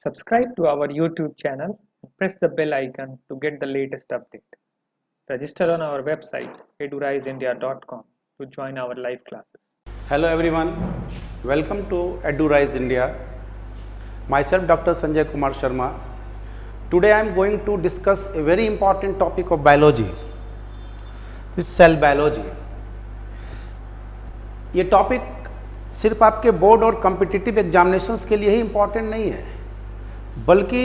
Subscribe to our YouTube channel and press the bell icon to get the latest update. Register on our website eduriseindia.com to join our live classes. Hello everyone, welcome to EduRise India. Myself Dr. Sanjay Kumar Sharma. Today I am going to discuss a very important topic of biology. This is cell biology. ये topic सिर्फ आपके board और competitive examinations के लिए ही important नहीं है, बल्कि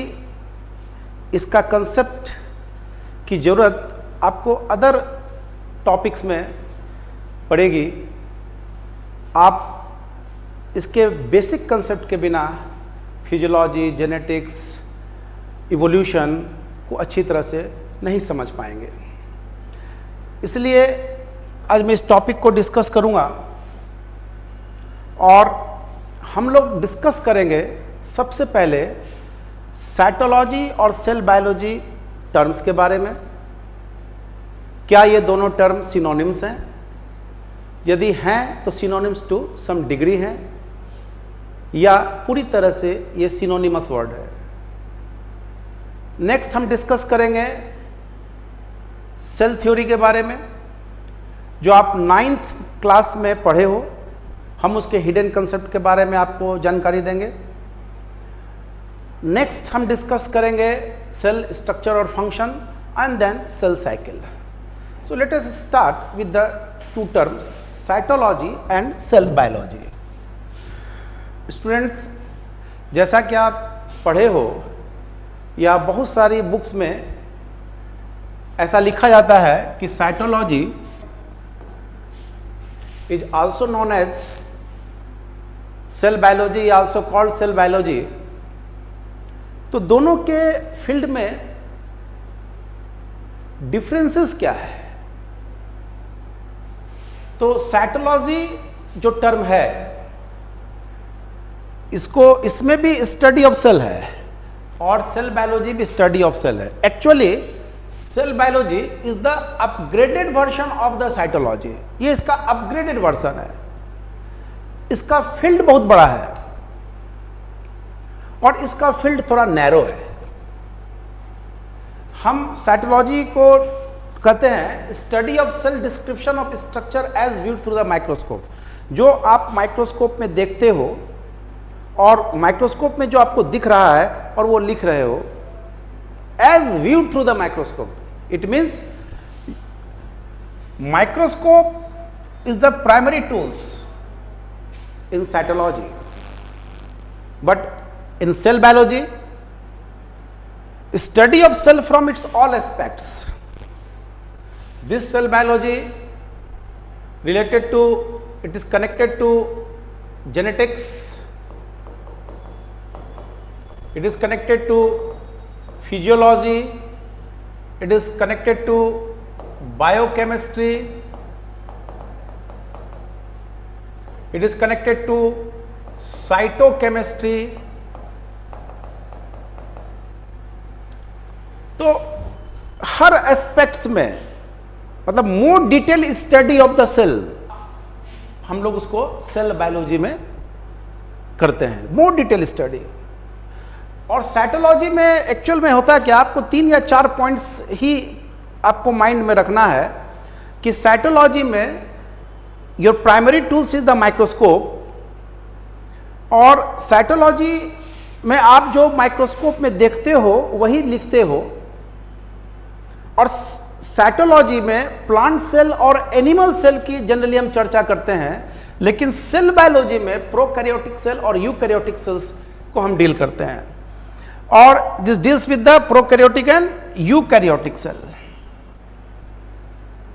इसका कंसेप्ट की ज़रूरत आपको अदर टॉपिक्स में पड़ेगी। आप इसके बेसिक कंसेप्ट के बिना फिजियोलॉजी, जेनेटिक्स, इवोल्यूशन को अच्छी तरह से नहीं समझ पाएंगे। इसलिए आज मैं इस टॉपिक को डिस्कस करूंगा और हम लोग डिस्कस करेंगे सबसे पहले साइटोलॉजी और सेल बायोलॉजी टर्म्स के बारे में। क्या ये दोनों टर्म सिनोनिम्स हैं? यदि हैं तो सिनोनिम्स टू सम डिग्री हैं या पूरी तरह से ये सिनोनिमस वर्ड है। नेक्स्ट हम डिस्कस करेंगे सेल थ्योरी के बारे में, जो आप 9th क्लास में पढ़े हो। हम उसके हिडन कंसेप्ट के बारे में आपको जानकारी देंगे। नेक्स्ट हम डिस्कस करेंगे सेल स्ट्रक्चर और function and then cell cycle. So let us start with the two terms cytology and cell biology. Students, जैसा कि आप पढ़े हो या बहुत सारी बुक्स में ऐसा लिखा जाता है कि cytology is also known as cell biology, also called cell biology. तो दोनों के फील्ड में डिफरेंसेस क्या है? तो साइटोलॉजी जो टर्म है, इसमें भी स्टडी ऑफ सेल है और सेल बायोलॉजी भी स्टडी ऑफ सेल है। Actually cell biology is the upgraded version of the cytology. ये इसका अपग्रेडेड वर्जन है। इसका फील्ड बहुत बड़ा है और इसका फील्ड थोड़ा नैरो है। हम साइटोलॉजी को कहते हैं study of cell description of structure as viewed through the microscope. जो आप माइक्रोस्कोप में देखते हो और माइक्रोस्कोप में जो आपको दिख रहा है और वो लिख रहे हो, as viewed through the microscope. It means microscope is the primary tools in cytology, but in cell biology, study of cell from its all aspects. This cell biology related to, it is connected to genetics, it is connected to physiology, it is connected to biochemistry, it is connected to cytochemistry. तो हर aspects में, मतलब more detail study of the cell, हम लोग उसको cell biology में करते हैं, more detail study. और साइटोलॉजी में एक्चुअल में होता है कि आपको 3 या 4 पॉइंट्स ही आपको माइंड में रखना है कि साइटोलॉजी में your primary tools is the microscope, और साइटोलॉजी में आप जो माइक्रोस्कोप में देखते हो वही लिखते हो। और साइटोलॉजी में प्लांट सेल और एनिमल सेल की जनरली हम चर्चा करते हैं, लेकिन सेल बायोलॉजी में प्रोकैरियोटिक सेल और यूकैरियोटिक सेल्स को हम डील करते हैं, और this deals with the prokaryotic and eukaryotic cell.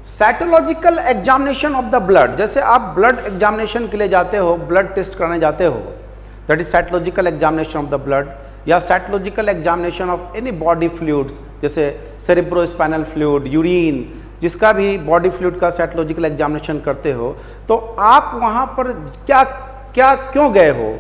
Cytological examination of the blood, जैसे आप ब्लड एग्जामिनेशन के लिए जाते हो, ब्लड टेस्ट करने जाते हो, that is cytological examination of the blood, या cytological examination of any body fluids, जैसे सेरेब्रोस्पाइनल फ्लूइड, यूरिन, जिसका भी बॉडी फ्लूइड का साइटोलॉजिकल एग्जामिनेशन करते हो। तो आप वहां पर क्यों गए हो?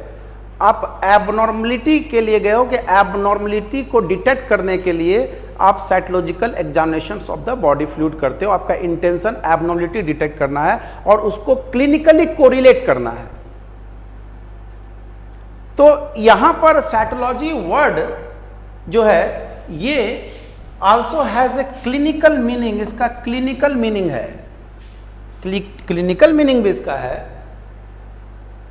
आप एबनॉर्मलिटी के लिए गए हो कि एबनॉर्मलिटी को डिटेक्ट करने के लिए आप cytological examinations of the body fluid करते हो। आपका इंटेंशन एबनॉर्मलिटी डिटेक्ट करना है और उसको क्लिनिकली कोरिलेट करना है। तो यहां पर साइटोलॉजी वर्ड जो है ये also has a clinical meaning, इसका क्लिनिकल मीनिंग है, क्लिनिकल मीनिंग भी इसका है,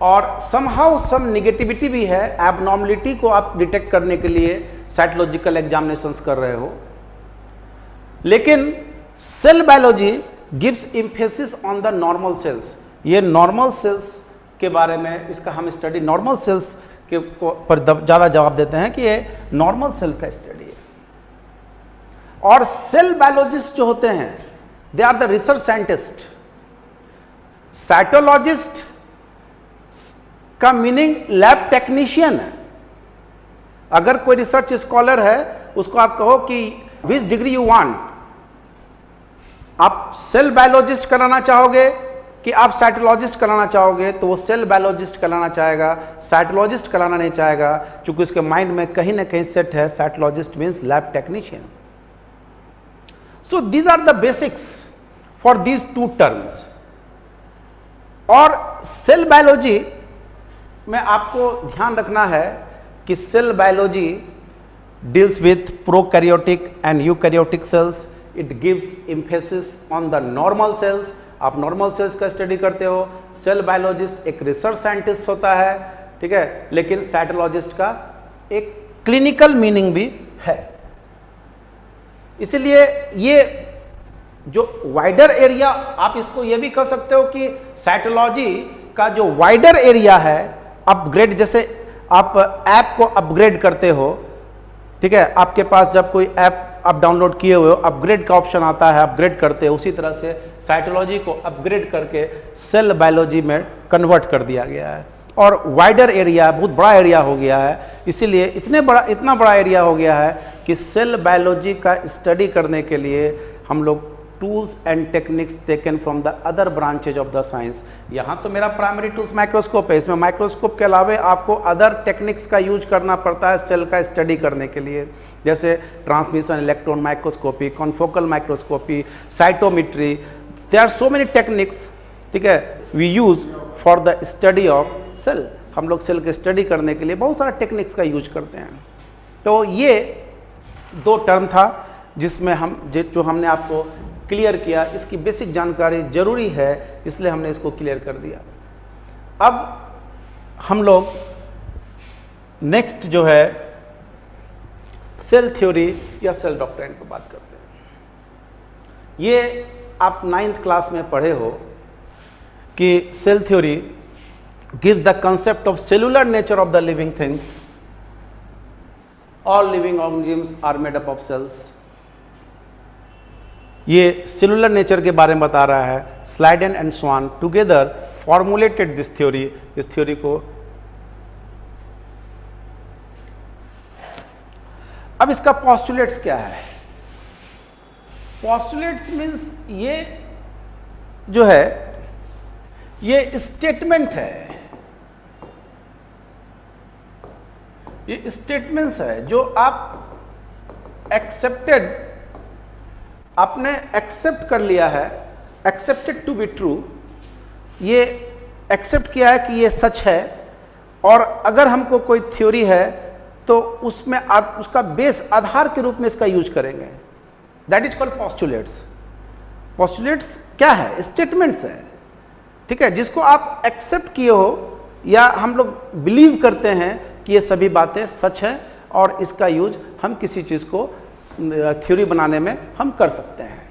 और समहाउ सम नेगेटिविटी भी है। एबनॉर्मलिटी को आप डिटेक्ट करने के लिए साइटोलॉजिकल एग्जामिनेशंस कर रहे हो। लेकिन cell biology gives emphasis on the normal cells, ये नॉर्मल सेल्स के बारे में इसका हम स्टडी नॉर्मल सेल्स के पर ज़्यादा जवाब देते हैं कि ये नॉर्मल सेल का स्टडी है। और सेल बायोलॉजिस्ट जो होते हैं they are the research scientist. Cytologist का मीनिंग लैब टेक्नीशियन है। अगर कोई रिसर्च स्कॉलर है उसको आप कहो कि विच डिग्री यू वांट, आप सेल बायोलॉजिस्ट कराना चाहोगे कि आप साइटोलॉजिस्ट कराना चाहोगे, तो वो सेल बायोलॉजिस्ट कराना चाहेगा, साइटोलॉजिस्ट कराना नहीं चाहेगा, क्योंकि उसके माइंड में कहीं ना कहीं सेट है cytologist means lab technician. So these are the basics for these two terms. और सेल बायोलॉजी में आपको ध्यान रखना है कि cell biology deals with prokaryotic and eukaryotic cells. It gives emphasis on the normal cells. आप normal cells का study करते हो। सेल बायोलॉजिस्ट एक रिसर्च साइंटिस्ट होता है, ठीक है, लेकिन साइटोलॉजिस्ट का एक क्लिनिकल मीनिंग भी है। इसलिए ये जो वाइडर एरिया, आप इसको ये भी कह सकते हो कि साइटोलॉजी का जो वाइडर एरिया है, अपग्रेड, जैसे आप ऐप को अपग्रेड करते हो, ठीक है, आपके पास जब कोई ऐप आप डाउनलोड किए हुए हो, अपग्रेड का ऑप्शन आता है, अपग्रेड करते हो, उसी तरह से साइटोलॉजी को अपग्रेड करके सेल बायोलॉजी में कन्वर्ट कर दिया गया है। और वाइडर एरिया, बहुत बड़ा एरिया हो गया है, इसीलिए इतना बड़ा एरिया हो गया है कि सेल बायोलॉजी का स्टडी करने के लिए हम लोग tools and techniques taken from the other branches of the science. यहाँ तो मेरा प्राइमरी टूल्स माइक्रोस्कोप है, इसमें माइक्रोस्कोप के अलावा आपको अदर टेक्निक्स का यूज करना पड़ता है सेल का स्टडी करने के लिए, जैसे transmission electron microscopy, confocal microscopy, cytometry. There are so many techniques, ठीक है, we use for the study of cell. हम लोग सेल के स्टडी करने के लिए बहुत सारा टेक्निक्स का यूज करते हैं। तो ये दो टर्म था जिसमें जो हमने आपको क्लियर किया। इसकी बेसिक जानकारी जरूरी है, इसलिए हमने इसको क्लियर कर दिया। अब हम लोग नेक्स्ट जो है सेल थ्योरी या सेल डॉक्ट्रिन पर बात करते हैं। ये आप 9th क्लास में पढ़े हो कि cell theory gives the concept of cellular nature of the living things. All living organisms are made up of cells. ये सेलुलर नेचर के बारे में बता रहा है। Schleiden and Schwann together formulated this theory. इस थ्योरी को अब इसका पोस्टुलेट्स क्या है? पोस्टुलेट्स मीन्स ये जो है ये स्टेटमेंट है, ये स्टेटमेंट्स है जो आप एक्सेप्टेड, आपने एक्सेप्ट कर लिया है, एक्सेप्टेड टू बी ट्रू, ये एक्सेप्ट किया है कि ये सच है। और अगर हमको कोई थ्योरी है तो उसमें उसका बेस आधार के रूप में इसका यूज करेंगे। That is called postulates. Postulates क्या है? स्टेटमेंट्स है, ठीक है, जिसको आप एक्सेप्ट किए हो या हम लोग बिलीव करते हैं कि ये सभी बातें सच है और इसका यूज हम किसी चीज़ को थ्योरी बनाने में हम कर सकते हैं।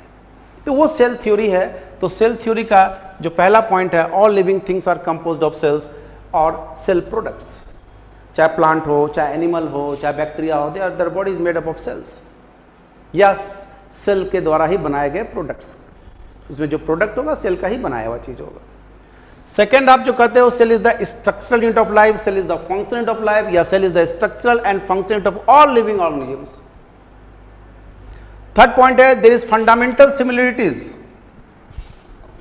तो वो सेल थ्योरी है। तो सेल थ्योरी का जो पहला पॉइंट है, all living things are composed of cells और सेल प्रोडक्ट्स। चाहे प्लांट हो, चाहे एनिमल हो, चाहे बैक्टीरिया हो, their body is made up of cells या सेल के द्वारा ही बनाए गए प्रोडक्ट्स। उसमें जो प्रोडक्ट होगा सेल का ही बनाया हुआ चीज होगा। सेकेंड, आप जो कहते हो cell is the structural unit of life, cell is the functional unit of life, या cell is the structural and functional unit of all living organisms. Third point है there is fundamental similarities,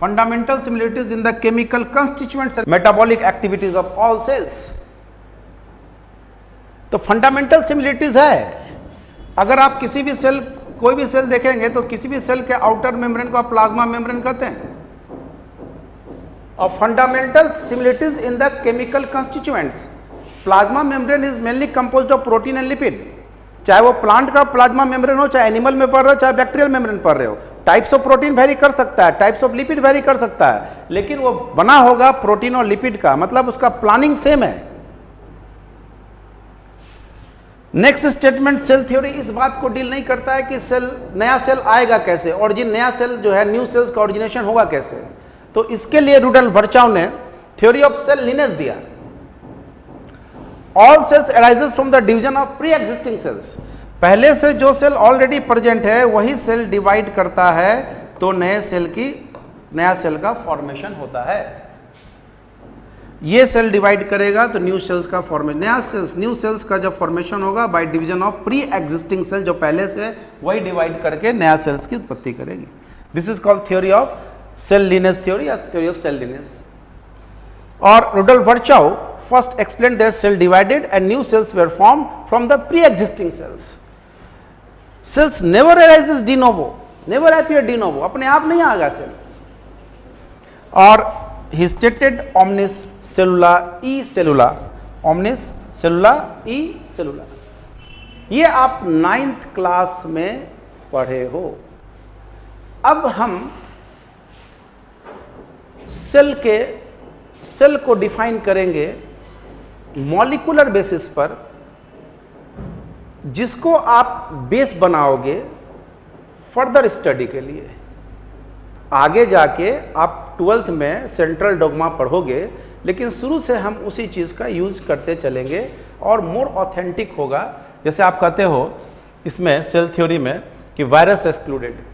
fundamental similarities in the chemical constituents and metabolic activities of all cells. तो fundamental similarities है। अगर आप किसी भी cell, कोई भी cell देखेंगे तो किसी भी सेल के आउटर मेम्ब्रेन को आप प्लाज्मा मेम्ब्रेन कहते हैं। और fundamental similarities in the chemical constituents, plasma membrane is mainly composed of protein and lipid. चाहे वो प्लांट का प्लाज्मा मेम्ब्रेन हो, चाहे एनिमल में पढ़ रहे हो, चाहे बैक्टीरियल मेम्ब्रेन पढ़ रहे हो, टाइप्स ऑफ प्रोटीन वेरी कर सकता है, टाइप्स ऑफ लिपिड वेरी कर सकता है, लेकिन वो बना होगा प्रोटीन और लिपिड का, मतलब उसका प्लानिंग सेम है। नेक्स्ट स्टेटमेंट सेल थ्योरी इस बात को डील नहीं करता है कि सेल, नया सेल आएगा कैसे, ओरिजिन, नया सेल जो है, न्यू सेल्स का ओरिजिनेशन होगा कैसे। तो इसके लिए रुडोल्फ वर्चाउ ने थ्योरी ऑफ सेल लिनेज दिया। All cells arises from the division of pre existing cells. पहले से जो सेल ऑलरेडी प्रेजेंट है वही सेल डिवाइड करता है तो नया सेल का फॉर्मेशन होता है। ये सेल डिवाइड करेगा तो न्यू सेल्स का फॉर्मेशन, न्यू सेल्स का जब फॉर्मेशन होगा by division of pre existing cell, जो पहले से वही डिवाइड करके नया सेल्स की उत्पत्ति करेगी। This is called theory of cell lineage theory या थ्योरी ऑफ सेल लिनेज। और Rudolf Virchow first explained that cell divided and new cells were formed from the pre-existing cells. Cells never arises de novo, never appear de novo, अपने आप नहीं आएगा cells। और he stated omnis cellula e cellula, omnis cellula e cellula। ये आप 9th class में पढ़े हो। अब हम सेल को डिफाइन करेंगे मॉलिक्यूलर बेसिस पर, जिसको आप बेस बनाओगे फर्दर स्टडी के लिए। आगे जाके आप 12th में सेंट्रल डोग्मा पढ़ोगे, लेकिन शुरू से हम उसी चीज़ का यूज करते चलेंगे और मोर ऑथेंटिक होगा। जैसे आप कहते हो इसमें सेल थ्योरी में कि वायरस एक्सक्लूडेड,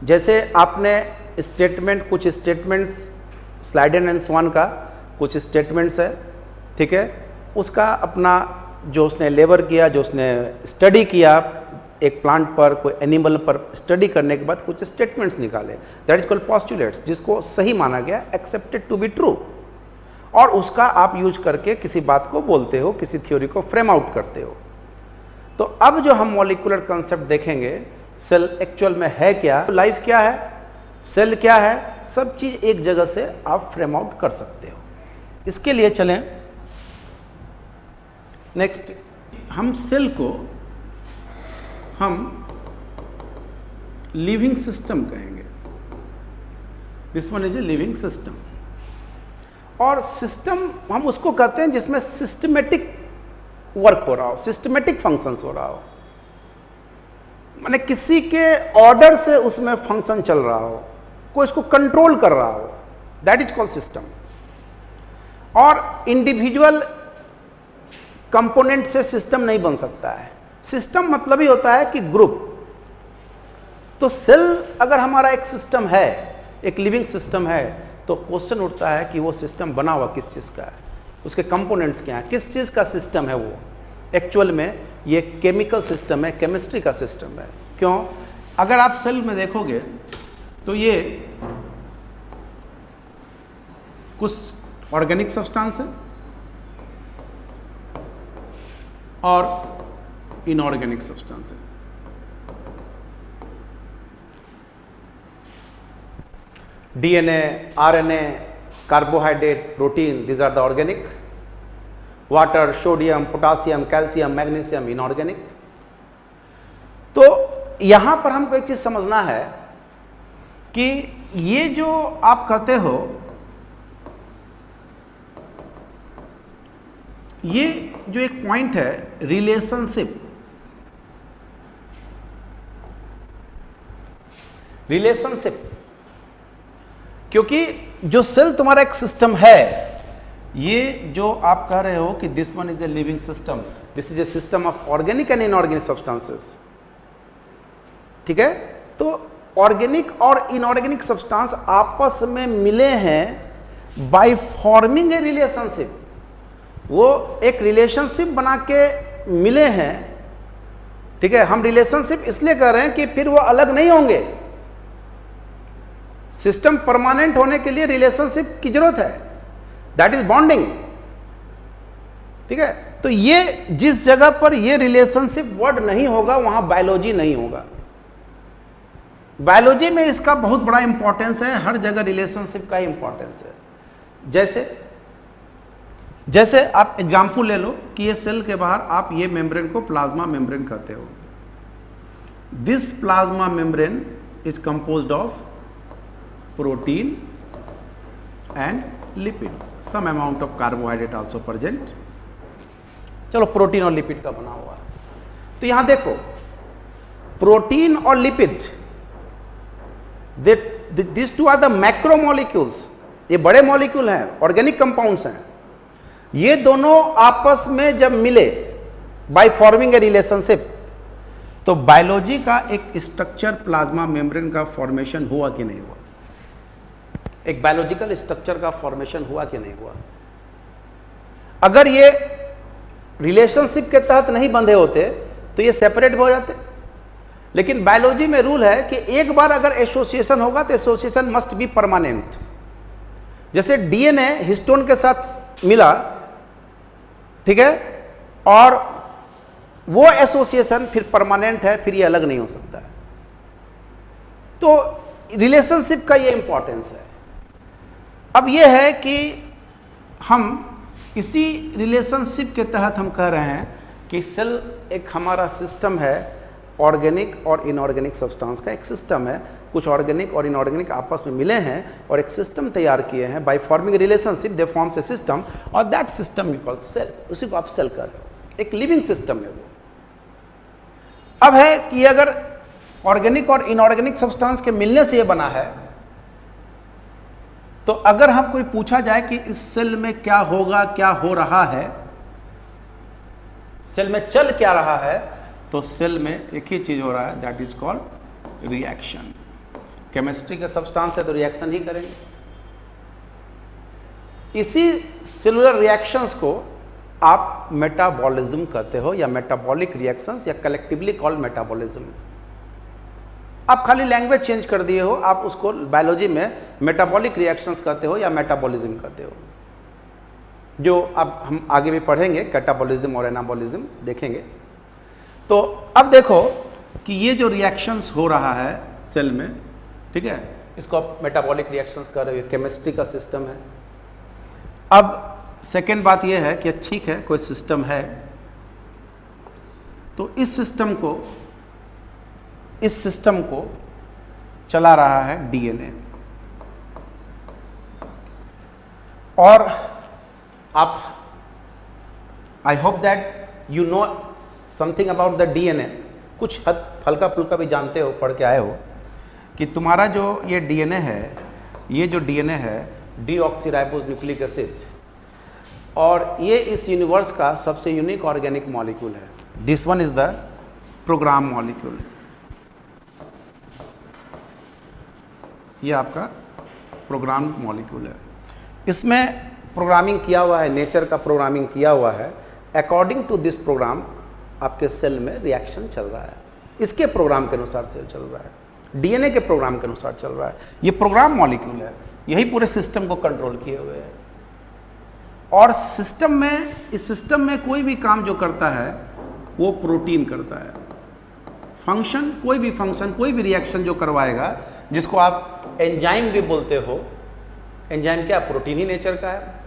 जैसे आपने स्टेटमेंट, कुछ स्टेटमेंट्स स्लाइडेन एंड स्वान का कुछ स्टेटमेंट्स है, ठीक है, उसका अपना जो उसने लेबर किया, जो उसने स्टडी किया एक प्लांट पर, कोई एनिमल पर स्टडी करने के बाद कुछ स्टेटमेंट्स निकाले, दैट इज कॉल्ड पोस्टुलेट्स, जिसको सही माना गया, एक्सेप्टेड टू बी ट्रू, और उसका आप यूज करके किसी बात को बोलते हो, किसी थ्योरी को फ्रेम आउट करते हो। तो अब जो हम मॉलिक्यूलर कंसेप्ट देखेंगे, सेल एक्चुअल में है क्या, लाइफ क्या है, सेल क्या है, सब चीज एक जगह से आप फ्रेम आउट कर सकते हो। इसके लिए चलें नेक्स्ट, हम सेल को हम लिविंग सिस्टम कहेंगे। This one is a living system. और सिस्टम हम उसको कहते हैं जिसमें सिस्टमेटिक वर्क हो रहा हो, सिस्टमेटिक फंक्शंस हो रहा हो, माने किसी के ऑर्डर से उसमें फंक्शन चल रहा हो, कोई इसको कंट्रोल कर रहा हो, दैट इज कॉल्ड सिस्टम। और इंडिविजुअल कंपोनेंट से सिस्टम नहीं बन सकता है। सिस्टम मतलब ही होता है कि ग्रुप। तो सेल अगर हमारा एक सिस्टम है, एक लिविंग सिस्टम है, तो क्वेश्चन उठता है कि वो सिस्टम बना हुआ किस चीज़ का है, उसके कंपोनेंट्स क्या हैं, किस चीज़ का सिस्टम है वो। एक्चुअल में ये केमिकल सिस्टम है, केमिस्ट्री का सिस्टम है। क्यों? अगर आप सेल में देखोगे तो ये कुछ ऑर्गेनिक सब्सटेंस है और इनऑर्गेनिक सब्सटेंस है। DNA, RNA, carbohydrate, protein, these are the organic. Water, sodium, potassium, calcium, magnesium, inorganic. तो यहां पर हमको एक चीज समझना है कि ये जो आप कहते हो, ये जो एक पॉइंट है रिलेशनशिप, क्योंकि जो सेल तुम्हारा एक सिस्टम है, ये जो आप कह रहे हो कि this one is a living system, this is a system of organic and inorganic substances, ठीक है। तो ऑर्गेनिक और इनऑर्गेनिक सब्सटेंस आपस में मिले हैं बाय फॉर्मिंग ए रिलेशनशिप। वो एक रिलेशनशिप बना के मिले हैं, ठीक है। हम रिलेशनशिप इसलिए कर रहे हैं कि फिर वो अलग नहीं होंगे। सिस्टम परमानेंट होने के लिए रिलेशनशिप की जरूरत है, दैट इज बॉन्डिंग, ठीक है। तो ये जिस जगह पर ये रिलेशनशिप वर्ड नहीं होगा वहां बायोलॉजी नहीं होगा। बायोलॉजी में इसका बहुत बड़ा इंपॉर्टेंस है, हर जगह रिलेशनशिप का इंपॉर्टेंस है। जैसे जैसे आप एग्जाम्पल ले लो कि ये सेल के बाहर आप ये मेम्ब्रेन को प्लाज्मा मेम्ब्रेन कहते हो। This plasma membrane is composed of protein and lipid, some amount of carbohydrate also present. चलो प्रोटीन और लिपिड का बना हुआ है। तो यहां देखो प्रोटीन और lipid, this two are the macromolecules, ये बड़े मॉलिक्यूल हैं, ऑर्गेनिक कंपाउंड्स हैं। ये दोनों आपस में जब मिले बाय फॉर्मिंग ए रिलेशनशिप, तो बायोलॉजी का एक स्ट्रक्चर प्लाज्मा मेम्ब्रेन का फॉर्मेशन हुआ कि नहीं हुआ? एक बायोलॉजिकल स्ट्रक्चर का फॉर्मेशन हुआ कि नहीं हुआ? अगर ये रिलेशनशिप के तहत नहीं बंधे होते तो ये सेपरेट हो जाते। लेकिन बायोलॉजी में रूल है कि एक बार अगर एसोसिएशन होगा तो एसोसिएशन मस्ट बी परमानेंट। जैसे डीएनए हिस्टोन के साथ मिला, ठीक है, और वो एसोसिएशन फिर परमानेंट है, फिर ये अलग नहीं हो सकता है। तो रिलेशनशिप का ये इंपॉर्टेंस है। अब ये है कि हम इसी रिलेशनशिप के तहत हम कह रहे हैं कि सेल एक हमारा सिस्टम है, ऑर्गेनिक और इनऑर्गेनिक सब्सटेंस का एक सिस्टम है। कुछ ऑर्गेनिक और इनऑर्गेनिक आपस में मिले हैं और एक सिस्टम तैयार किए हैं। By forming relationship they forms a system, और that system you call cell. उसी को आप सेल कर रहे हो, एक लिविंग सिस्टम है वो। अब है कि अगर ऑर्गेनिक और इनऑर्गेनिक सब्सटेंस के मिलने से ये बना है, तो अगर हम कोई पूछा जाए कि इस सेल में क्या होगा, क्या हो रहा है, सेल में चल क्या रहा है, तो सेल में एक ही चीज हो रहा है, that is called reaction. Chemistry का सब्सटेंस है तो रिएक्शन ही करेंगे। इसी सेलुलर रिएक्शंस को आप मेटाबॉलिज्म कहते हो, या मेटाबॉलिक रिएक्शंस, या कलेक्टिवली कॉल्ड मेटाबॉलिज्म। आप खाली लैंग्वेज चेंज कर दिए हो, आप उसको बायोलॉजी में मेटाबॉलिक रिएक्शंस कहते हो या मेटाबॉलिज्म कहते हो, जो अब हम आगे भी पढ़ेंगे, कैटाबॉलिज्म और एनाबॉलिज्म देखेंगे। तो अब देखो कि ये जो रिएक्शंस हो रहा है सेल में, ठीक है, इसको आप मेटाबॉलिक रिएक्शंस कर रहे हो, केमिस्ट्री का सिस्टम है। अब सेकेंड बात ये है कि ठीक है कोई सिस्टम है, तो इस सिस्टम को चला रहा है डीएनए। और आप, I hope that you know something about the DNA, कुछ हल्का फुल्का भी जानते हो, पढ़ के आए हो कि तुम्हारा जो ये डीएनए है, ये जो डीएनए है डीऑक्सीराइबोस न्यूक्लिक एसिड, और ये इस यूनिवर्स का सबसे यूनिक ऑर्गेनिक मॉलिक्यूल है। This one is the program molecule. ये आपका प्रोग्राम मॉलिक्यूल है। इसमें प्रोग्रामिंग किया हुआ है, नेचर का प्रोग्रामिंग किया हुआ है। अकॉर्डिंग टू दिस प्रोग्राम आपके सेल में रिएक्शन चल रहा है, इसके प्रोग्राम के अनुसार सेल चल रहा है, डीएनए के प्रोग्राम के अनुसार चल रहा है। ये प्रोग्राम मॉलिक्यूल है, यही पूरे सिस्टम को कंट्रोल किए हुए है। और सिस्टम में, इस सिस्टम में कोई भी काम जो करता है वो प्रोटीन करता है। फंक्शन, कोई भी फंक्शन, कोई भी रिएक्शन जो करवाएगा, जिसको आप एंजाइम भी बोलते हो, एंजाइम क्या, प्रोटीन ही नेचर का है।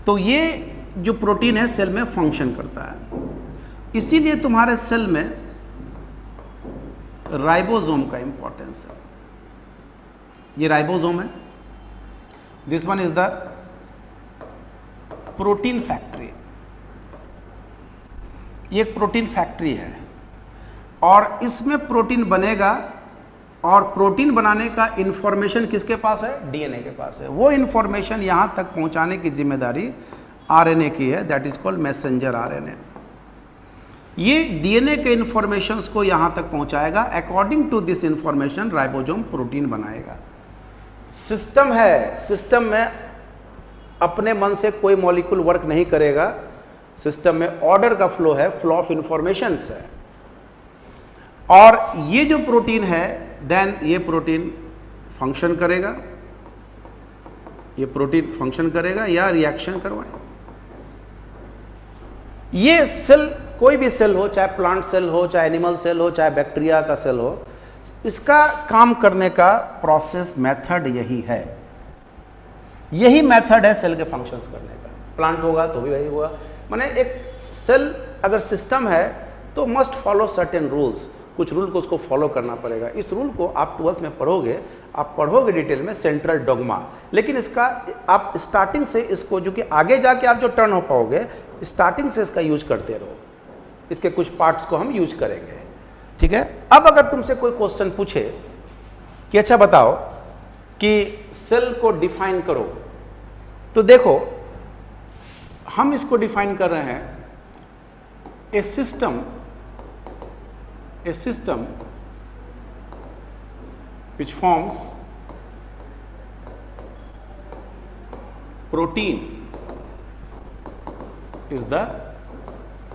तो ये जो प्रोटीन है सेल में फंक्शन करता है। इसीलिए तुम्हारे सेल में राइबोसोम का इंपॉर्टेंस है। ये राइबोसोम है, this one is the protein factory. ये एक प्रोटीन फैक्ट्री है, और इसमें प्रोटीन बनेगा, और प्रोटीन बनाने का इंफॉर्मेशन किसके पास है, डीएनए के पास है। वो इंफॉर्मेशन यहां तक पहुंचाने की जिम्मेदारी आरएनए की है, that is called messenger RNA. ये डीएनए के इंफॉर्मेशंस को यहां तक पहुंचाएगा। According to this information ribosome protein बनाएगा। सिस्टम है, सिस्टम में अपने मन से कोई मॉलिक्यूल वर्क नहीं करेगा। सिस्टम में ऑर्डर का फ्लो है, फ्लो ऑफ इंफॉर्मेशंस है। और ये जो प्रोटीन है, देन ये प्रोटीन फंक्शन करेगा, ये प्रोटीन फंक्शन करेगा या रिएक्शन करवाएगा। ये सेल, कोई भी सेल हो, चाहे प्लांट सेल हो, चाहे एनिमल सेल हो, चाहे बैक्टीरिया का सेल हो, इसका काम करने का प्रोसेस मेथड यही है। यही मेथड है सेल के फंक्शंस करने का। प्लांट होगा तो भी वही होगा। माने एक सेल अगर सिस्टम है तो मस्ट फॉलो सर्टेन रूल्स, कुछ रूल को उसको फॉलो करना पड़ेगा। इस रूल को आप 12th में पढ़ोगे, आप पढ़ोगे डिटेल में सेंट्रल डॉग्मा, लेकिन इसका आप स्टार्टिंग से इसको, जो कि आगे जाके आप जो टर्न हो पाओगे, स्टार्टिंग से इसका यूज करते रहो। इसके कुछ पार्ट्स को हम यूज करेंगे, ठीक है। अब अगर तुमसे कोई क्वेश्चन पूछे कि अच्छा बताओ कि सेल को डिफाइन करो, तो देखो हम इसको डिफाइन कर रहे हैं ए system which forms protein is the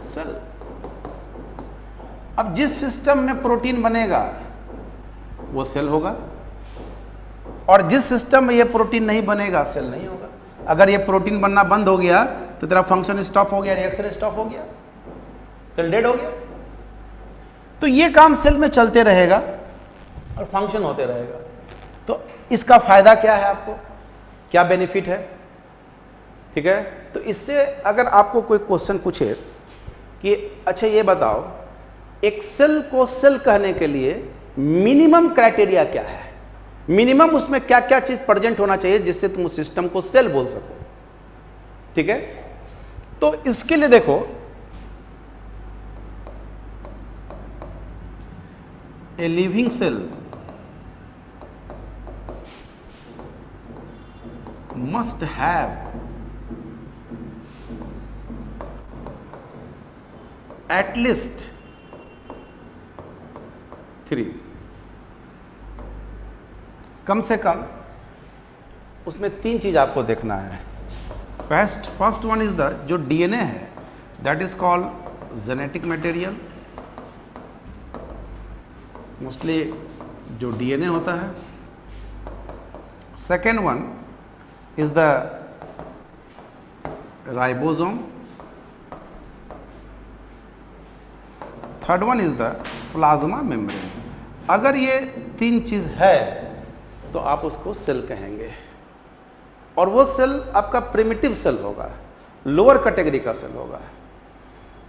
cell। अब जिस सिस्टम में प्रोटीन बनेगा वो सेल होगा, और जिस सिस्टम में ये प्रोटीन नहीं बनेगा सेल नहीं होगा। अगर ये प्रोटीन बनना बंद हो गया तो तेरा फंक्शन स्टॉप हो गया, रिएक्शन स्टॉप हो गया, सेल डेड हो गया। तो ये काम सेल में चलते रहेगा और फंक्शन होते रहेगा। तो इसका फायदा क्या है, आपको क्या बेनिफिट है, ठीक है। तो इससे अगर आपको कोई क्वेश्चन पूछे कि अच्छा ये बताओ एक सेल को सेल कहने के लिए मिनिमम क्राइटेरिया क्या है, मिनिमम उसमें क्या क्या चीज प्रेजेंट होना चाहिए जिससे तुम उस सिस्टम को सेल बोल सको, ठीक है। तो इसके लिए देखो a living cell must have at least 3, कम से कम उसमें 3 चीज आपको देखना है। फर्स्ट वन इज द जो डीएनए है, that is called genetic material, mostly जो डीएनए होता है। Second one is the ribosome, third one is the plasma membrane. अगर ये 3 चीज है तो आप उसको सेल कहेंगे, और वो सेल आपका प्रिमिटिव सेल होगा, लोअर कैटेगरी का सेल होगा,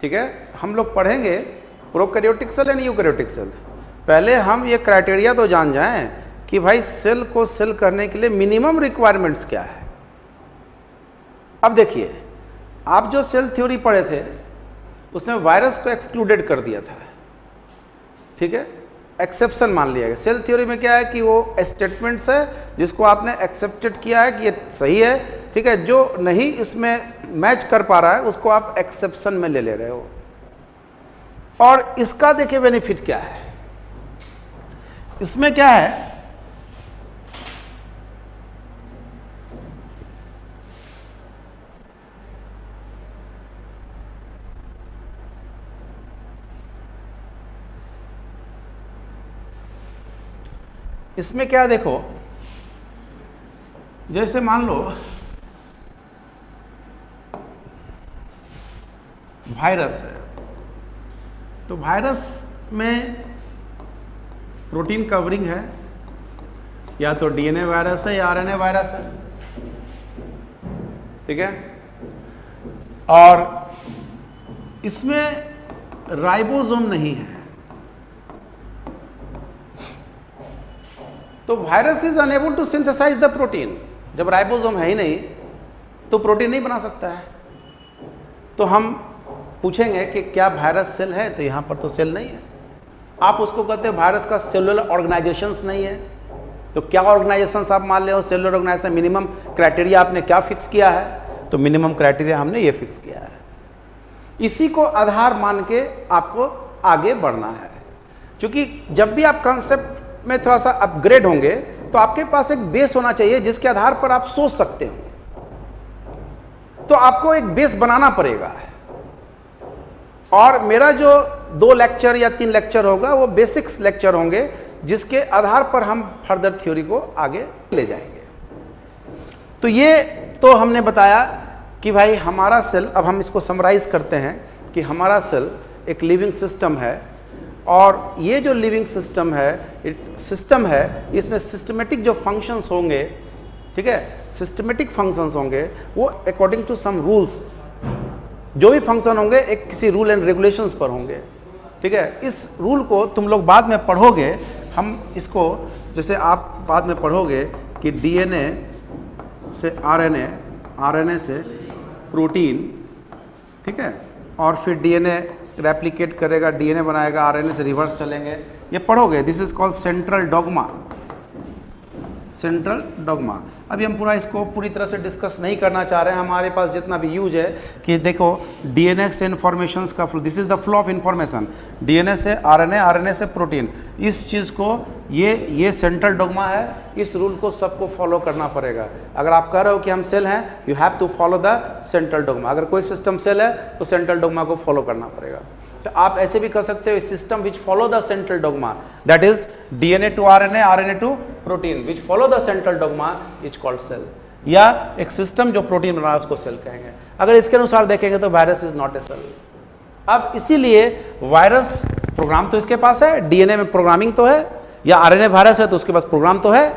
ठीक है। हम लोग पढ़ेंगे prokaryotic cell and eukaryotic cell. पहले हम ये क्राइटेरिया तो जान जाएं कि भाई सेल को सेल करने के लिए मिनिमम रिक्वायरमेंट्स क्या है। अब देखिए, आप जो सेल थ्योरी पढ़े थे उसमें वायरस को एक्सक्लूडेड कर दिया था, ठीक है, एक्सेप्शन मान लिया गया। सेल थ्योरी में क्या है कि वो स्टेटमेंट्स है जिसको आपने एक्सेप्टेड किया है कि ये सही है, ठीक है, जो नहीं इसमें मैच कर पा रहा है उसको आप एक्सेप्शन में ले रहे हो। और इसका देखिए बेनिफिट क्या है, इसमें क्या है, इसमें क्या देखो, जैसे मान लो वायरस है, तो वायरस में प्रोटीन कवरिंग है, या तो डीएनए वायरस है या आरएनए वायरस है, ठीक है। और इसमें राइबोसोम नहीं है, तो virus is unable to synthesize the protein. जब राइबोसोम है ही नहीं तो प्रोटीन नहीं बना सकता है। तो हम पूछेंगे कि क्या वायरस सेल है, तो यहां पर तो सेल नहीं है। आप उसको कहते हैं वायरस का सेलुलर ऑर्गेनाइजेशंस नहीं है, तो क्या ऑर्गेनाइजेशंस आप मान ले हो सेलुलर ऑर्गेनाइजेशन। मिनिमम क्राइटेरिया आपने क्या फिक्स किया है, तो मिनिमम क्राइटेरिया हमने ये फिक्स किया है। इसी को आधार मान के आपको आगे बढ़ना है, क्योंकि जब भी आप कंसेप्ट में थोड़ा सा अपग्रेड होंगे तो आपके पास एक बेस होना चाहिए जिसके आधार पर आप सोच सकते हो। तो आपको एक बेस बनाना पड़ेगा, और मेरा जो 2 लेक्चर या 3 लेक्चर होगा वो बेसिक्स लेक्चर होंगे जिसके आधार पर हम फर्दर थ्योरी को आगे ले जाएंगे। तो ये तो हमने बताया कि भाई हमारा सेल, अब हम इसको समराइज करते हैं कि हमारा सेल एक लिविंग सिस्टम है, और ये जो लिविंग सिस्टम है इसमें सिस्टमेटिक जो फंक्शंस होंगे, ठीक है। सिस्टमेटिक फंक्शंस होंगे वो अकॉर्डिंग टू सम रूल्स, जो भी फंक्शन होंगे एक किसी रूल एंड रेगुलेशंस पर होंगे, ठीक है। इस रूल को तुम लोग बाद में पढ़ोगे, हम इसको जैसे आप बाद में पढ़ोगे कि डीएनए से आरएनए, आरएनए से प्रोटीन, ठीक है, और फिर डीएनए रेप्लिकेट करेगा, डीएनए बनाएगा, आरएनए से रिवर्स चलेंगे, ये पढ़ोगे। This is called central dogma, central dogma. अभी हम पूरा इसको पूरी तरह से डिस्कस नहीं करना चाह रहे हैं, हमारे पास जितना भी यूज है कि देखो डीएनए से इन्फॉर्मेशंस का flow, this is the flow of information, DNA से आरएनए, आरएनए से प्रोटीन, इस चीज़ को ये सेंट्रल डॉगमा है, इस रूल को सबको फॉलो करना पड़ेगा। अगर आप कह रहे हो कि हम सेल हैं, you have to follow the central dogma. अगर कोई सिस्टम सेल है तो सेंट्रल डॉगमा को फॉलो करना पड़ेगा। तो आप ऐसे भी कर सकते हो, system which follow the central dogma, that is DNA to RNA, RNA to protein, which follow the central dogma is called cell. या एक सिस्टम जो प्रोटीन बना है उसको सेल कहेंगे। अगर इसके अनुसार देखेंगे तो virus is not a cell. अब इसीलिए वायरस प्रोग्राम तो इसके पास है, डीएनए में प्रोग्रामिंग तो है, या आरएनए वायरस है तो उसके पास प्रोग्राम तो है,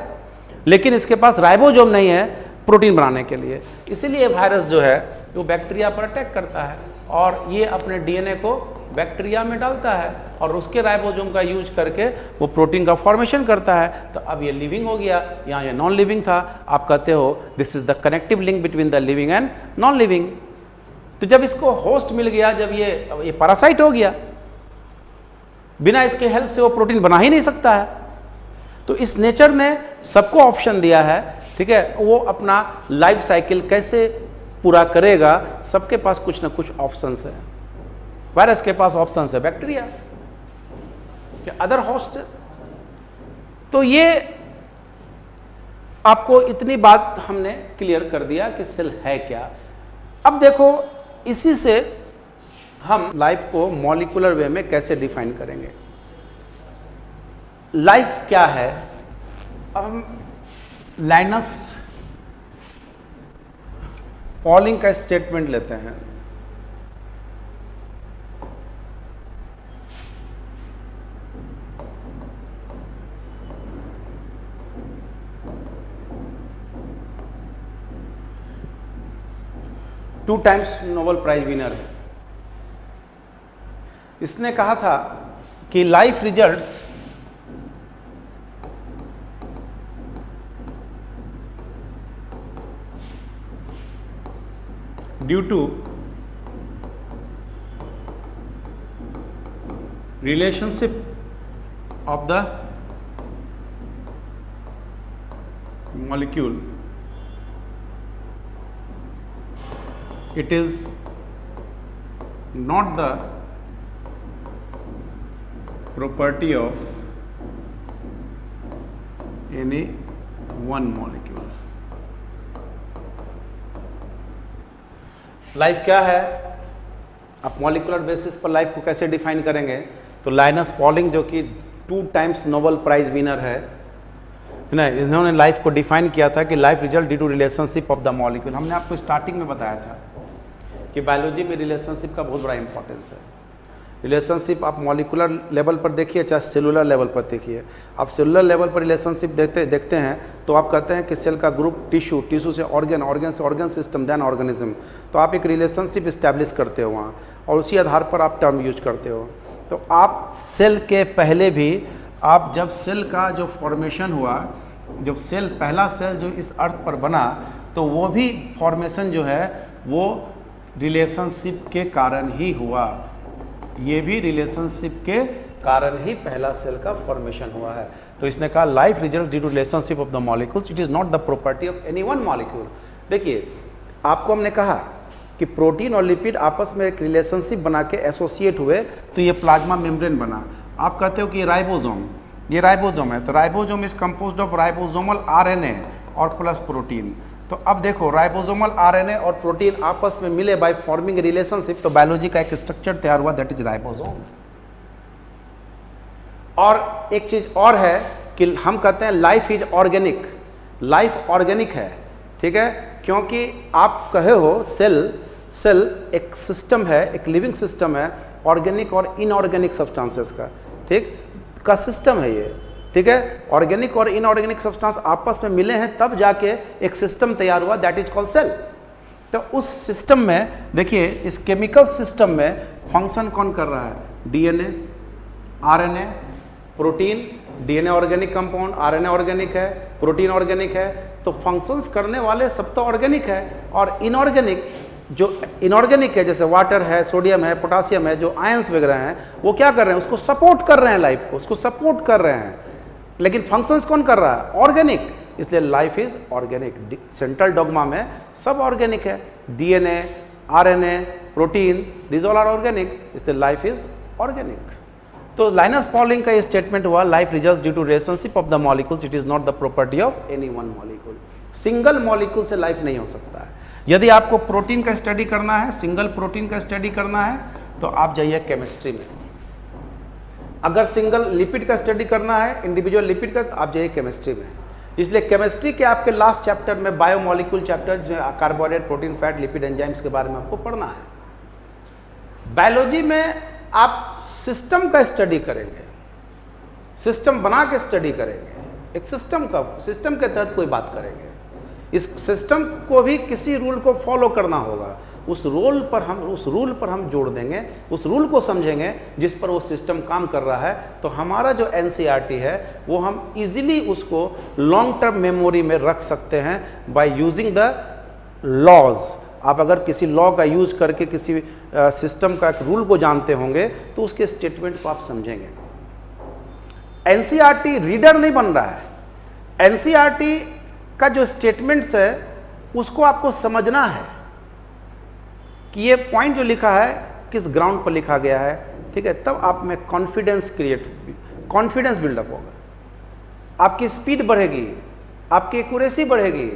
लेकिन इसके पास राइबोसोम नहीं है प्रोटीन बनाने के लिए। इसीलिए वायरस जो है वो बैक्टीरिया पर अटैक करता है और ये अपने डीएनए को बैक्टीरिया में डालता है और उसके राइबोसोम का यूज करके वो प्रोटीन का फॉर्मेशन करता है। तो अब ये लिविंग हो गया, यहाँ ये नॉन लिविंग था। आप कहते हो this is the connective link between the living and non living. तो जब इसको होस्ट मिल गया, जब ये पैरासाइट हो गया, बिना इसके हेल्प से वो प्रोटीन बना ही नहीं सकता है। तो इस नेचर ने सबको ऑप्शन दिया है, ठीक है, वो अपना लाइफ साइकिल कैसे पूरा करेगा, सबके पास कुछ ना कुछ ऑप्शंस है। वायरस के पास ऑप्शंस है बैक्टीरिया या अदर होस्ट। तो ये आपको इतनी बात हमने क्लियर कर दिया कि सेल है क्या। अब देखो इसी से हम लाइफ को मॉलिक्यूलर वे में कैसे डिफाइन करेंगे। लाइफ क्या है, अब हम लाइनस पॉलिंग का स्टेटमेंट लेते हैं। Two times Nobel prize winner है। इसने कहा था कि life results due to relationship of the molecule, it is not the property of any one molecule। Life क्या है, आप मॉलिकुलर बेसिस पर लाइफ को कैसे डिफाइन करेंगे। तो लाइनस पॉलिंग जो कि 2 टाइम्स नोबेल प्राइज विनर है ना, इन्होंने लाइफ को डिफाइन किया था कि life result due to relationship of the molecule. हमने आपको स्टार्टिंग में बताया था कि बायोलॉजी में रिलेशनशिप का बहुत बड़ा इंपॉर्टेंस है। रिलेशनशिप आप मॉलिकुलर लेवल पर देखिए चाहे सेलुलर लेवल पर देखिए। आप सेलुलर लेवल पर रिलेशनशिप देखते हैं तो आप कहते हैं कि सेल का ग्रुप टिश्यू, टिश्यू से ऑर्गन, ऑर्गन से ऑर्गन सिस्टम, देन ऑर्गेनिज्म। तो आप एक रिलेशनशिप इस्टेब्लिश करते हो वहाँ और उसी आधार पर आप टर्म यूज करते हो। तो आप सेल के पहले भी, आप जब सेल का जो फॉर्मेशन हुआ, जब सेल पहला सेल जो इस अर्थ पर बना, तो वो भी फॉर्मेशन जो है वो रिलेशनशिप के कारण ही हुआ। ये भी रिलेशनशिप के कारण ही पहला सेल का फॉर्मेशन हुआ है। तो इसने कहा life result due to relationship of the molecules, it is not the property of any one molecule. देखिए आपको हमने कहा कि प्रोटीन और लिपिड आपस में एक रिलेशनशिप बना के एसोसिएट हुए तो ये प्लाज्मा मेम्ब्रेन बना। आप कहते हो कि राइबोसोम, ये राइबोसोम है, तो ribosome is composed of ribosomal RNA और प्लस प्रोटीन। तो अब देखो राइबोसोमल आरएनए और प्रोटीन आपस में मिले बाय फॉर्मिंग रिलेशनशिप, तो बायोलॉजी का एक स्ट्रक्चर तैयार हुआ, दैट इज राइबोसोम। और एक चीज और है कि हम कहते हैं life is organic, life organic है, ठीक है, क्योंकि आप कहे हो सेल एक सिस्टम है, एक लिविंग सिस्टम है, ऑर्गेनिक और इनऑर्गेनिक सब्सटेंसेस का, ठीक, का सिस्टम है ये। ठीक है, ऑर्गेनिक और इनऑर्गेनिक सब्सटेंस आपस में मिले हैं तब जाके एक सिस्टम तैयार हुआ, दैट इज कॉल्ड सेल। तो उस सिस्टम में देखिए, इस केमिकल सिस्टम में फंक्शन कौन कर रहा है? DNA, RNA, protein. DNA organic compound, RNA organic है, प्रोटीन ऑर्गेनिक है, तो फंक्शंस करने वाले सब तो ऑर्गेनिक है। और इनऑर्गेनिक, जो इनऑर्गेनिक है जैसे वाटर है, सोडियम है, पोटासियम है, जो आयंस वगैरह हैं, वो क्या कर रहे हैं? उसको सपोर्ट कर रहे हैं, लाइफ को उसको सपोर्ट कर रहे हैं। लेकिन फंक्शंस कौन कर रहा है? ऑर्गेनिक। इसलिए life is organic. Central dogma में सब ऑर्गेनिक है, DNA, RNA, protein, this all are organic, इसलिए लाइफ इज ऑर्गेनिक। तो लाइनस पॉलिंग का ये स्टेटमेंट हुआ, life results due to relationship of the molecules, it is not the property of any one molecule. Single molecule से life नहीं हो सकता है। यदि आपको प्रोटीन का स्टडी करना है, सिंगल प्रोटीन का स्टडी करना है, तो आप जाइए केमिस्ट्री में। अगर सिंगल लिपिड का स्टडी करना है, इंडिविजुअल लिपिड का, तो आप जाइए केमिस्ट्री में। इसलिए केमिस्ट्री के आपके लास्ट चैप्टर में बायोमोलिक्यूल चैप्टर, जिसमें carbohydrate, protein, fat, lipid, enzymes के बारे में आपको पढ़ना है। बायोलॉजी में आप सिस्टम का स्टडी करेंगे, सिस्टम बना के स्टडी करेंगे, एक सिस्टम के तहत कोई बात करेंगे। इस सिस्टम को भी किसी रूल को फॉलो करना होगा, उस रूल पर हम जोड़ देंगे, उस रूल को समझेंगे जिस पर वो सिस्टम काम कर रहा है। तो हमारा जो एनसीईआरटी है वो हम इजीली उसको लॉन्ग टर्म मेमोरी में रख सकते हैं बाय यूजिंग द लॉज। आप अगर किसी लॉ का यूज करके किसी सिस्टम का एक रूल को जानते होंगे तो उसके स्टेटमेंट को आप समझेंगे। एनसीईआरटी रीडर नहीं बन रहा है, एनसीईआरटी का जो स्टेटमेंट्स है उसको आपको समझना है कि ये पॉइंट जो लिखा है किस ग्राउंड पर लिखा गया है, ठीक है। तब आप में कॉन्फिडेंस बिल्डअप होगा, आपकी स्पीड बढ़ेगी, आपकी एक्यूरेसी बढ़ेगी,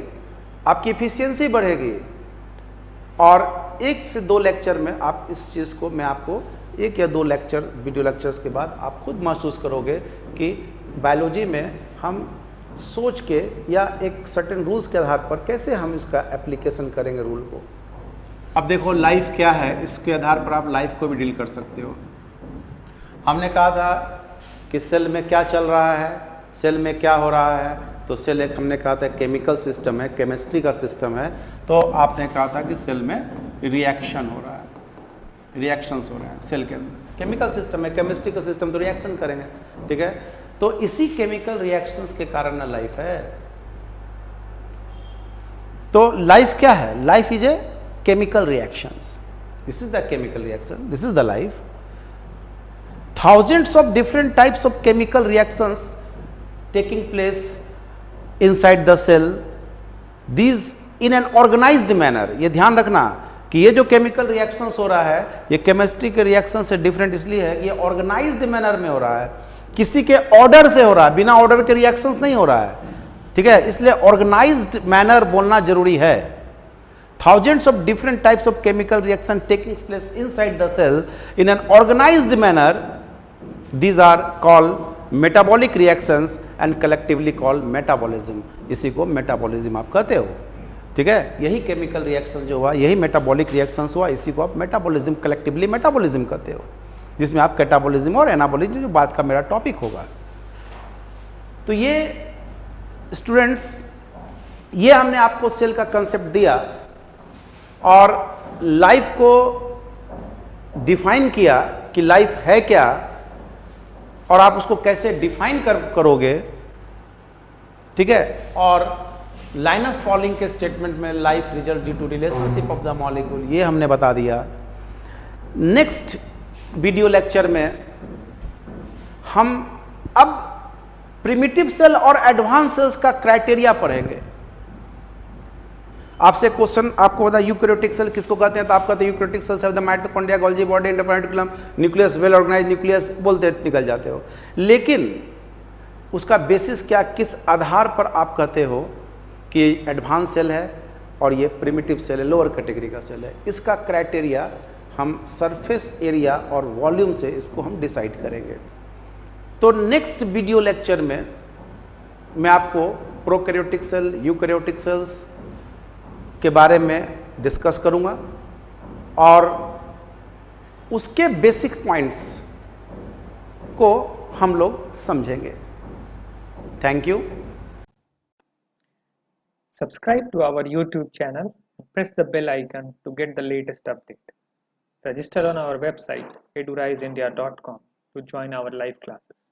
आपकी इफिशियंसी बढ़ेगी। और 1 से 2 लेक्चर में आप इस चीज़ को, मैं आपको 1 या 2 लेक्चर, वीडियो लेक्चर्स के बाद आप खुद महसूस करोगे कि बायोलॉजी में हम सोच के या एक सर्टेन रूल्स के आधार पर कैसे हम इसका एप्लीकेशन करेंगे रूल को। अब देखो लाइफ क्या है, इसके आधार पर आप लाइफ को भी डील कर सकते हो। हमने कहा था कि सेल में क्या चल रहा है, सेल में क्या हो रहा है। तो सेल एक हमने कहा था केमिकल सिस्टम है, केमिस्ट्री का सिस्टम है। तो आपने कहा था कि सेल में रिएक्शन हो रहा है, रिएक्शंस हो रहे हैं सेल के अंदर। केमिकल सिस्टम है, केमिस्ट्री का सिस्टम, तो रिएक्शन करेंगे, ठीक है। तो इसी केमिकल रिएक्शंस के कारण ना लाइफ है। तो लाइफ क्या है? Life is a chemical reactions. This is the chemical reaction, this is the life. Thousands of different types of chemical reactions taking place inside the cell, these in an organized manner. ये ध्यान रखना कि ये जो chemical reactions हो रहा है ये chemistry के reaction से different इसलिए है कि ये organized manner में हो रहा है, किसी के order से हो रहा है, बिना order के reactions नहीं हो रहा है, ठीक है। इसलिए organized manner बोलना जरूरी है। Thousands of different types of chemical reaction taking place inside the cell in an organized manner, these are called metabolic reactions and collectively called metabolism. इसी को मेटाबॉलिज्म आप कहते हो, ठीक है। यही केमिकल रिएक्शन जो हुआ, यही मेटाबॉलिक रिएक्शंस हुआ, इसी को आप मेटाबॉलिज्म, कलेक्टिवली मेटाबॉलिज्म कहते हो, जिसमें आप कैटाबॉलिज्म और एनाबॉलिज्म, जो बात का मेरा टॉपिक होगा। तो ये स्टूडेंट्स, ये हमने आपको सेल का कंसेप्ट दिया और लाइफ को डिफाइन किया कि लाइफ है क्या और आप उसको कैसे डिफाइन करोगे, ठीक है। और लाइनस पॉलिंग के स्टेटमेंट में life result due to relationship of the molecule, ये हमने बता दिया। नेक्स्ट वीडियो लेक्चर में हम अब प्रिमिटिव सेल और एडवांस सेल्स का क्राइटेरिया पढ़ेंगे। आपसे क्वेश्चन आपको बता यूकैरियोटिक सेल किसको कहते हैं, तो आप कहते हैं eukaryotic cells have the mitochondria, Golgi body, endoplasmic nucleus, well organised nucleus, बोलते निकल जाते हो। लेकिन उसका बेसिस क्या, किस आधार पर आप कहते हो कि एडवांस सेल है और ये प्रिमिटिव सेल है, लोअर कैटेगरी का सेल है, इसका क्राइटेरिया हम सरफेस एरिया और वॉल्यूम से इसको हम डिसाइड करेंगे। तो नेक्स्ट वीडियो लेक्चर में मैं आपको प्रोकैरियोटिक सेल, यूकैरियोटिक सेल्स के बारे में डिस्कस करूंगा और उसके बेसिक पॉइंट्स को हम लोग समझेंगे। Thank you. Subscribe to our YouTube channel and press the bell icon to get the latest update. Register on our website eduriseindia.com to join our live classes.